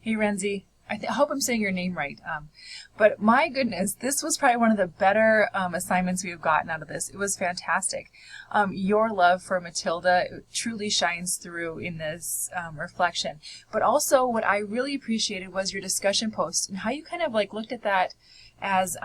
Hey Renzi, I hope I'm saying your name right. But my goodness, this was probably one of the better assignments we have gotten out of this. It was fantastic. Your love for Matilda truly shines through in this reflection. But also what I really appreciated was your discussion post and how you kind of like looked at that as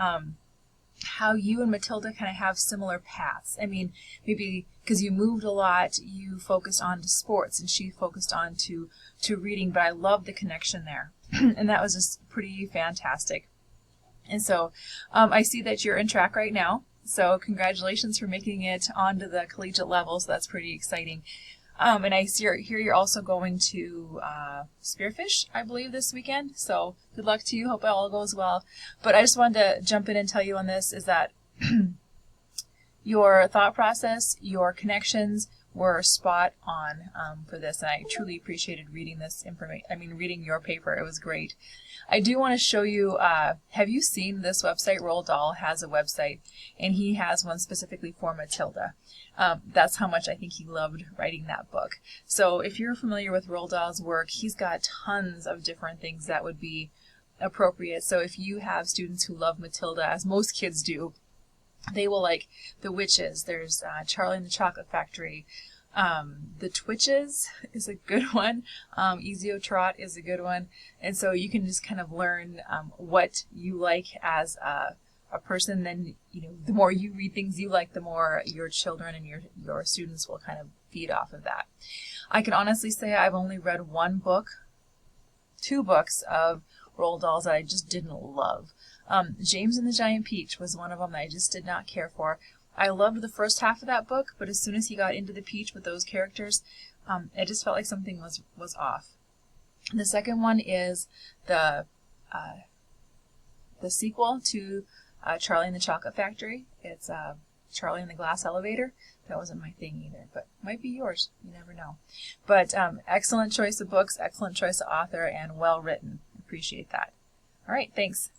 how you and Matilda kind of have similar paths. I mean, maybe because you moved a lot, you focused on to sports and she focused on to reading, but I love the connection there. And that was just pretty fantastic. And so I see that you're in track right now. So congratulations for making it onto the collegiate level. So that's pretty exciting. And I see here you're also going to Spearfish, I believe, this weekend. So good luck to you. Hope it all goes well. But I just wanted to jump in and tell you on this is that your thought process, your connections were spot on for this. And I truly appreciated reading this information. I mean, reading your paper. It was great. I do want to show you, have you seen this website? Roald Dahl has a website, and he has one specifically for Matilda. That's how much I think he loved writing that book. So if you're familiar with Roald Dahl's work, he's got tons of different things that would be appropriate. So if you have students who love Matilda, as most kids do, they will like The Witches. There's Charlie and the Chocolate Factory. The Twitches is a good one. Easy Trot is a good one. And so you can just kind of learn what you like as a person. Then, the more you read things you like, the more your children and your students will kind of feed off of that. I can honestly say I've only read two books of Roald Dahl's that I just didn't love. James and the Giant Peach was one of them that I just did not care for. I loved the first half of that book, but as soon as he got into the Peach with those characters, it just felt like something was off. The second one is the sequel to Charlie and the Chocolate Factory. It's Charlie and the Glass Elevator. That wasn't my thing either, but might be yours. You never know. But excellent choice of books, excellent choice of author, and well written. Appreciate that. All right, thanks.